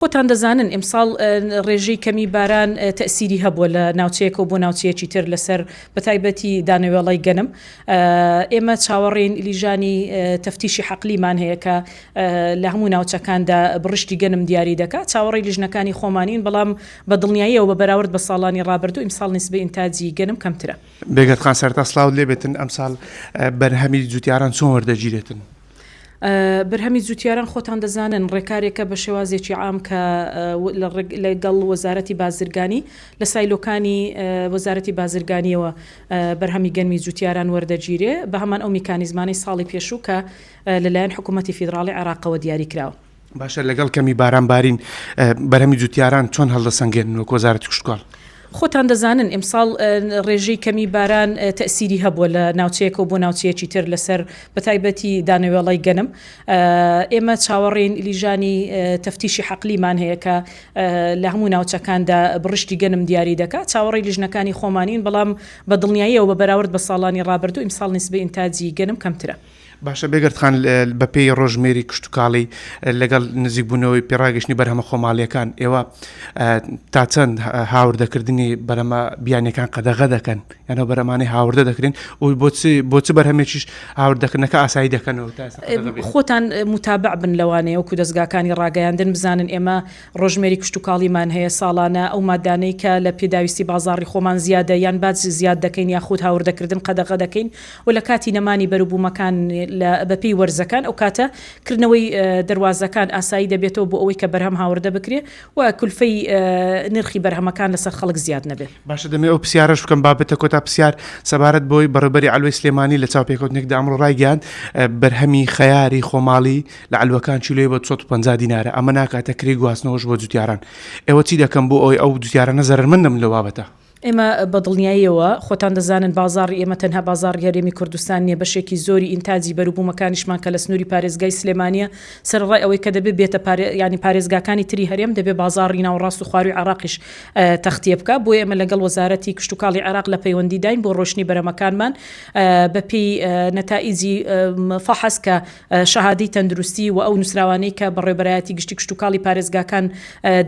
خۆتان دەزانن ئیمساڵ ڕێژەی کەمی باران تەسیری هەبووە لە ناوچەیەکە بۆ ناوچەیەکی تر لەسەر بەتایبەتی دانەوێڵی گەنم. ئێمە چاوەڕێن لیژانی تەفتیشی حەقلیمان هەیە کە لە هەموو ناوچەکاندا بڕشتی گەنم دیاری دەکات. چاوەڕێی لیژنەکانی خۆمانین، بەڵام بە دڵنیاییەوە بە بەراورد بە ساڵانی ڕابردوو ئیمساڵ نسبەی ئینتاجی گەنم کەمترە. بێگەرخان سەرتا سڵاو لێبێتن ئەمساڵ بەرهەمی جوتیاران چۆن وەردەگیرێتن؟ بەرهەمی جوتیاران خۆتان دەزانن ڕێکارێکە بە شێوازێکی عام کە لەگەڵ وەزارەتی بازرگانی لە سایلۆکانی وەزارەتی بازرگانیەوە بەرهەمی گەنمی جوتیاران وەردەگیرێ بە هەمان ئەو میکانیزمانی ساڵی پێشوو کە لەلایەن حکوومەتی فیدراڵی عێراقەوە دیاری کراوە. باشە، لەگەڵ کەمی باران بارین بەرهەمی جوتیاران چۆن هەڵدەسەنگێنن وەک وەزارەتی کشتوکاڵ؟ خۆتان دەزانن ئیمساڵ ڕێژەی کەمی باران تەسیری هەبووە لە ناوچەیەکە بۆ ناوچەیەکی تر لەسەر بەتایبەتی دانەوێڵی گەنم. ئێمە چاوەڕێن لیژانی تەفتیشی حەقلیمان هەیە کە لە هەموو ناوچەکاندا بڕشتی گەنم دیاری دەکات. چاوەڕێی لیژنەکانی خۆمانین، بەڵام بە دڵنیاییەوە بە بەراورد بە ساڵانی ڕابردوو ئیمساڵ نسبەی ئینتاجی گەنم کەمترە. باشە، بێگەردخان بەپێی ڕۆژمێری کشتتوکاڵی لەگەڵ نزیکبوونەوەی پێڕاگەشتنی بەرهەمە خۆماڵیەکان ئێوە تا چەند هاوردەکردنی بەرەمە بیانەکان قەدەغە دەکەن، یانەوە بەرەمانەی هاوردە دەکرێن و بۆچی بەرهەمێکیش هاوردەکردنەکە ئاسایی دەکەنەوە؟ خۆتان متابع بن لەوانەیە وەکو دەستگاکانی ڕاگەیاندن بزانن ئێمە ڕۆژمێری کشتتوکاڵیمان هەیە ساڵانە ئەو مادانەی کە لە پێداویستی بازاڕی خۆمان زیادە یان باج زیاد دەکەین یاخود هاوردەکردن قەدەغە دەکەین و لە کاتی نەمانی بەروبوومەکان بەپی وەرزەکان ئەو کاتە کردنەوەی دەواازەکان ئاسایی دەبێتەوە بۆ ئەوەی کە بەرهەم هاوردە بکرێ و کولفەی نرخی بەرهەمەکان لەسەر خەڵک زیاد نەبێت. باشە، دەمێ ئەو پرسیارەش بکەم بابەتە کۆتا پرسیار سەبارەت بۆی بەڕێبەری عەلوەی سلێمانی لە چاوپێکەوتنێکدا ئەمڕۆ ڕایگەیاند بەرهەمی خەیاری خۆماڵی لە عەلوەکان چیلۆی بۆ 450 دینارە، ئەمە ناکاتە کری گواستنەوەش بۆ جوتیاران. ئێوە چی دەکەن بۆ ئەو جوتیارانە زەرمەندەم لە بابەتە؟ ئێمە بە دڵنیاییەوە خۆتان دەزانن بازاڕی ئێمە تەنها بازاڕی هەرێمی کوردستان نیە، بەشێکی زۆری ئینتاجی بەروبوومەکانیشمان کە لە سنووری پارێزگای سلێمانیە سەرڕای ئەوەی کە دەبێت بێتە ینی پارێزگاکانی تری هەرێم دەبێت بازاڕی ناوەڕاست و خواروی عێراقیش تەختیە بکە. بۆ ئێمە لەگەڵ وەزارەتی کشتتوکاڵی عێراق لە پەیوەندی داین بۆ ڕۆشنی بەرەمەکانمان بەپێی نەتائیجی فەحەس کە شەهادەی تەندروستی و ئەو نووسراوانەی کە بەڕێبەرایەتی گشتی کشتتوکاڵی پارێزگاکان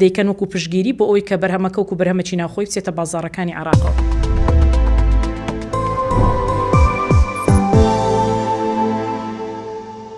دەیکەن وەکو پشتگیری بۆ ئەوەی کە بەرهەمەکە وەکو بەرهەمەکی ناوخۆی بچێتە بازاڕەکانی عێراقەوە.